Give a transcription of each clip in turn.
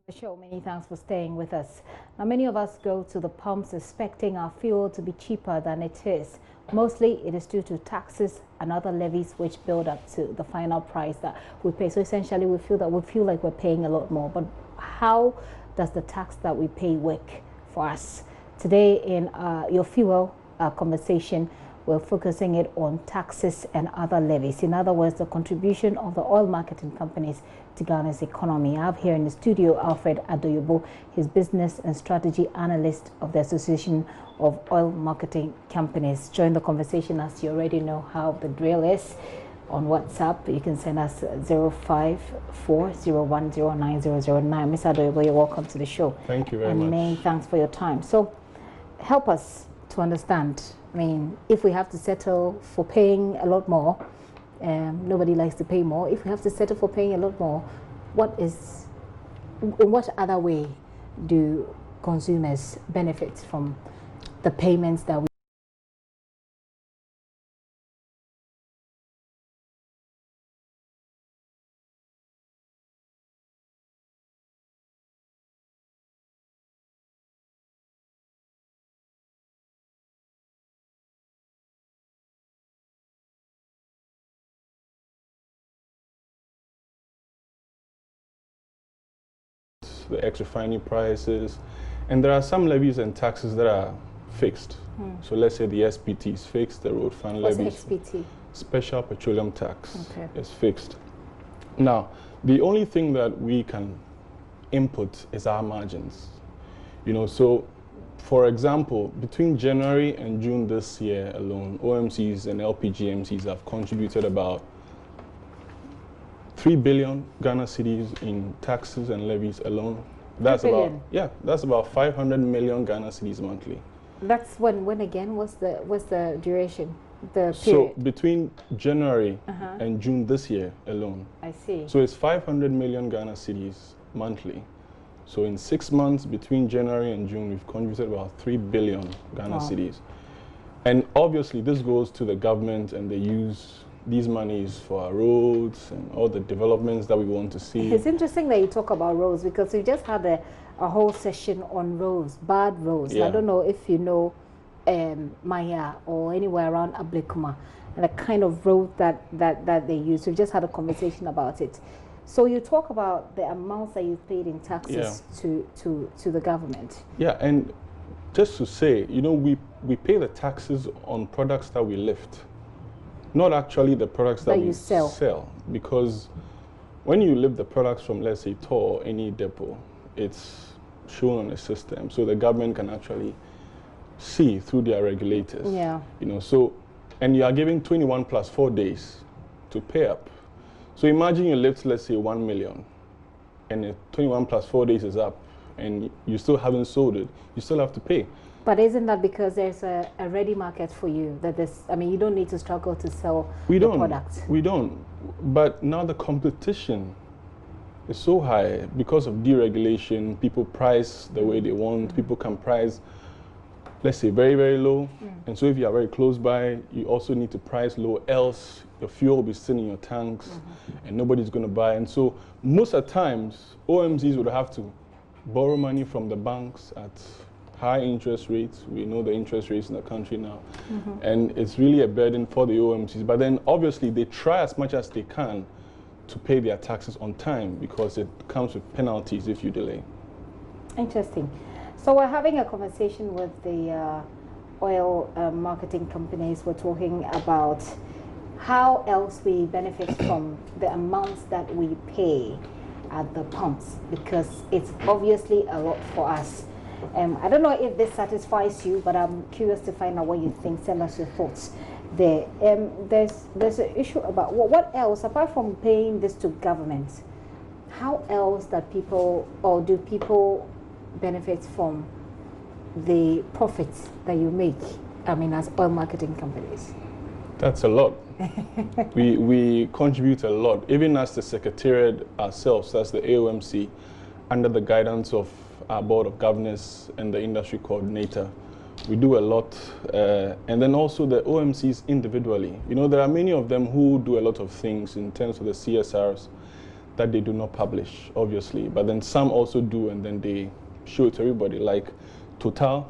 The show. Many thanks for staying with us. Now, many of us go to the pumps expecting our fuel to be cheaper than it is. Mostly it is due to taxes and other levies which build up to the final price that we pay. So essentially we feel like we're paying a lot more. But how does the tax that we pay work for us? Today in your fuel conversation, we're focusing it on taxes and other levies. In other words, the contribution of the oil marketing companies to Ghana's economy. I have here in the studio Alfred Addo-Yobo, his business and strategy analyst of the Association of Oil Marketing Companies. Join the conversation. As you already know how the drill is. On WhatsApp, you can send us 054010909. Ms. Addo-Yobo, you're welcome to the show. Thank you very much. And many thanks for your time. So help us to understand. I mean, if we have to settle for paying a lot more, nobody likes to pay more. If we have to settle for paying a lot more, in what other way do consumers benefit from the payments that we the ex-refining prices, and there are some levies and taxes that are fixed. So let's say the SPT is fixed, the road fund levy, SPT? Special Petroleum Tax, Okay. is fixed. Now, the only thing that we can input is our margins. So for example, between January and June this year alone, OMCs and LPGMCs have contributed about 3 billion Ghana cedis in taxes and levies alone. That's about 500 million Ghana cedis monthly. That's when again? What's the duration? The period? So between January and June this year alone. I see. So it's 500 million Ghana cedis monthly. So in 6 months between January and June, we've contributed about 3 billion Ghana cedis. And obviously this goes to the government, and they use these monies for our roads and all the developments that we want to see. It's interesting that you talk about roads, because we just had a whole session on roads, bad roads. Yeah. I don't know if you know Maya or anywhere around Ablekuma, and the kind of road that they use. We just had a conversation about it. So you talk about the amounts that you paid in taxes to the government. Yeah, and just to say, we pay the taxes on products that we lift, not actually the products that we sell. Because when you lift the products from, let's say, Tor or any depot, it's shown on a system, so the government can actually see through their regulators. Yeah. And you are giving 21 plus 4 days to pay up. So imagine you lift, let's say, 1 million, and 21 plus 4 days is up, and you still haven't sold it. You still have to pay. But isn't that because there's a ready market for you? You don't need to struggle to sell the product. We don't. But now the competition is so high because of deregulation. People price the way they want. People can price, let's say, very, very low. And so if you are very close by, you also need to price low, else your fuel will be sitting in your tanks and nobody's going to buy. And so most of the times, OMCs would have to borrow money from the banks at high interest rates. We know the interest rates in the country now. And it's really a burden for the OMCs. But then obviously they try as much as they can to pay their taxes on time, because it comes with penalties if you delay. Interesting. So we're having a conversation with the oil marketing companies. We're talking about how else we benefit from the amounts that we pay at the pumps, because it's obviously a lot for us. I don't know if this satisfies you, but I'm curious to find out what you think. Send us your thoughts there. There's an issue about what else, apart from paying this to governments, how else do people benefit from the profits that you make, as oil marketing companies? That's a lot. we contribute a lot, even as the Secretariat ourselves, as the AOMC, under the guidance of our Board of Governors and the Industry Coordinator. We do a lot. And then also the OMCs individually. There are many of them who do a lot of things in terms of the CSRs that they do not publish, obviously. But then some also do, and then they show it to everybody. Like Total,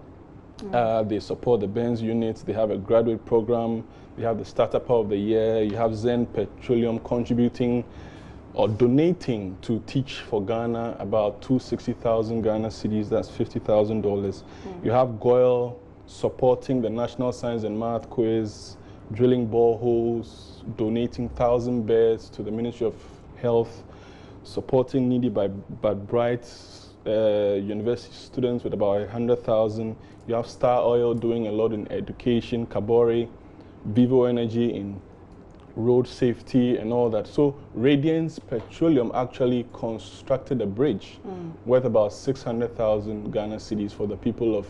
they support the Benz units. They have a graduate program. They have the Startup of the Year. You have Zen Petroleum contributing or donating to Teach for Ghana about 260,000 Ghana cedis. That's $50,000. You have Goyle supporting the National Science and Math Quiz, drilling boreholes, donating 1,000 beds to the Ministry of Health, supporting needy but bright university students with about 100,000. You have Star Oil doing a lot in education, Kabore, Vivo Energy in road safety and all that. So Radiance Petroleum actually constructed a bridge worth about 600,000 Ghana cedis for the people of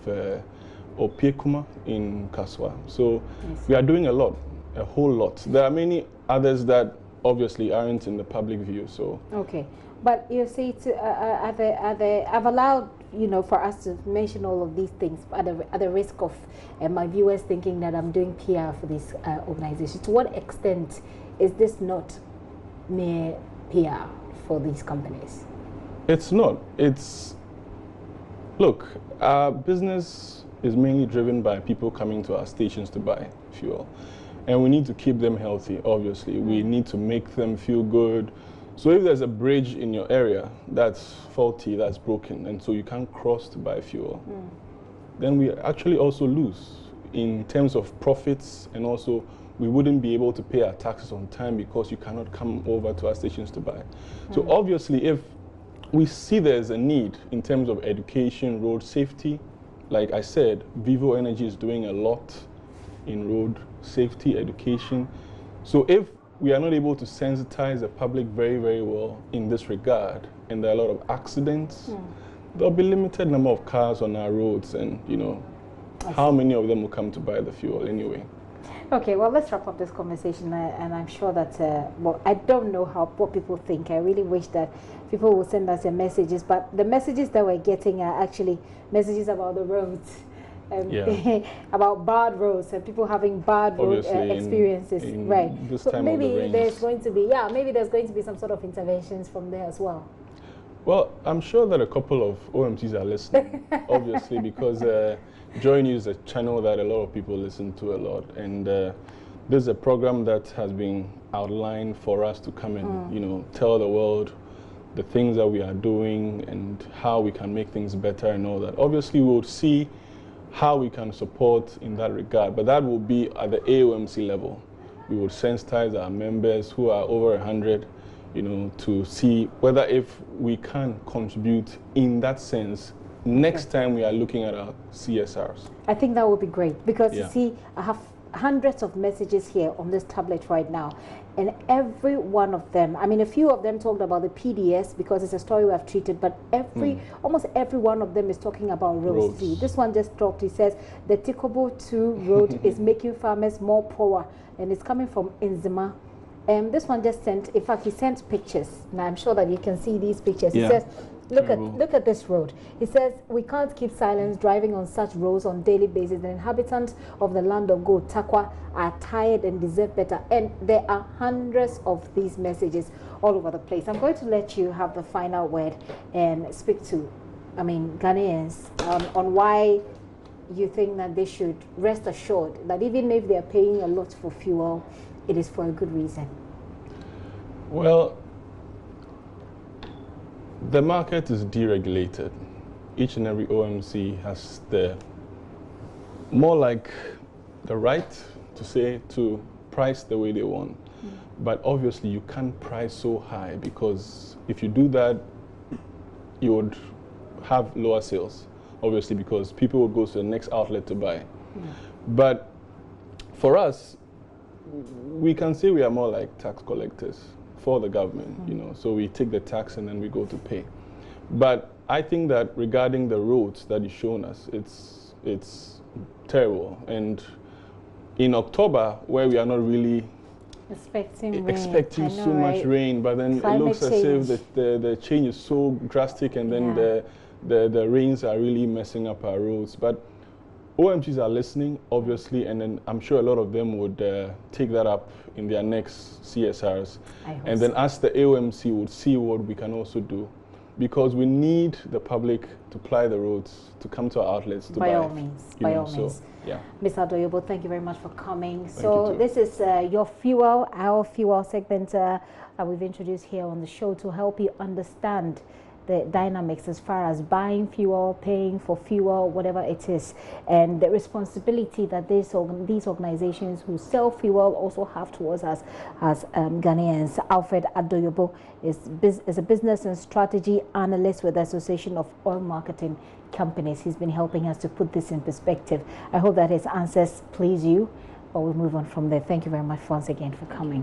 Opiekuma in Kaswa. So we are doing a lot, a whole lot. There are many others that obviously aren't in the public view. So okay, but you see, I've allowed for us to mention all of these things at the risk of my viewers thinking that I'm doing PR for this organization. To what extent is this not mere PR for these companies? It's not. It's, look, our business is mainly driven by people coming to our stations to buy fuel. And we need to keep them healthy, obviously. We need to make them feel good. So if there's a bridge in your area that's faulty, that's broken, and so you can't cross to buy fuel, then we actually also lose in terms of profits, and also we wouldn't be able to pay our taxes on time because you cannot come over to our stations to buy. So obviously, if we see there's a need in terms of education, road safety, like I said, Vivo Energy is doing a lot in road safety, education. So if we are not able to sensitize the public very, very well in this regard, and there are a lot of accidents, there'll be limited number of cars on our roads, and how many of them will come to buy the fuel anyway? Okay, well, let's wrap up this conversation, and I'm sure that, well, I don't know what people think. I really wish that people will send us their messages, but the messages that we're getting are actually messages about the roads. About bad roads and people having bad road experiences, right? So maybe there's going to be some sort of interventions from there as well. Well, I'm sure that a couple of OMCs are listening, obviously, because JoyNews is a channel that a lot of people listen to a lot, and there's a program that has been outlined for us to come and tell the world the things that we are doing and how we can make things better and all that. Obviously, we would see how we can support in that regard, but that will be at the AOMC level. We would sensitize our members who are over 100, to see whether if we can contribute in that sense next time we are looking at our CSRs. I think that would be great, because you see, I have hundreds of messages here on this tablet right now, and every one of them, I mean, a few of them talked about the PDS because it's a story we have treated, but almost every one of them is talking about roads. See, this one just dropped. He says the Tikobo 2 road is making farmers more poor, and it's coming from Inzima. This one just sent, in fact, he sent pictures. Now I'm sure that you can see these pictures. He says, look at this road. He says, we can't keep silence driving on such roads on daily basis. The inhabitants of the land of God, Takwa, are tired and deserve better. And there are hundreds of these messages all over the place. I'm going to let you have the final word and speak to, Ghanaians on why you think that they should rest assured that even if they're paying a lot for fuel, it is for a good reason. Well, the market is deregulated. Each and every OMC has more like the right to price the way they want. But obviously you can't price so high, because if you do that, you would have lower sales, obviously, because people would go to the next outlet to buy. But for us, we can say we are more like tax collectors for the government, so we take the tax and then we go to pay. But I think that regarding the roads that you've shown us, it's terrible. And in October, where we are not really expecting so much rain, but then it looks as if the change is so drastic, and then the rains are really messing up our roads. But OMGs are listening, obviously, and then I'm sure a lot of them would take that up in their next CSRs. And then as the AOMC would see what we can also do, because we need the public to ply the roads, to come to our outlets to buy. By all means, by all means. Yeah. Mr. Addo-Yobo, thank you very much for coming. So this is your fuel, our fuel segment that we've introduced here on the show to help you understand the dynamics as far as buying fuel, paying for fuel, whatever it is, and the responsibility that these organizations who sell fuel also have towards us as Ghanaians. Alfred Addo-Yobo is a business and strategy analyst with the Association of Oil Marketing Companies. He's been helping us to put this in perspective. I hope that his answers please you, but we'll move on from there. Thank you very much once again for coming.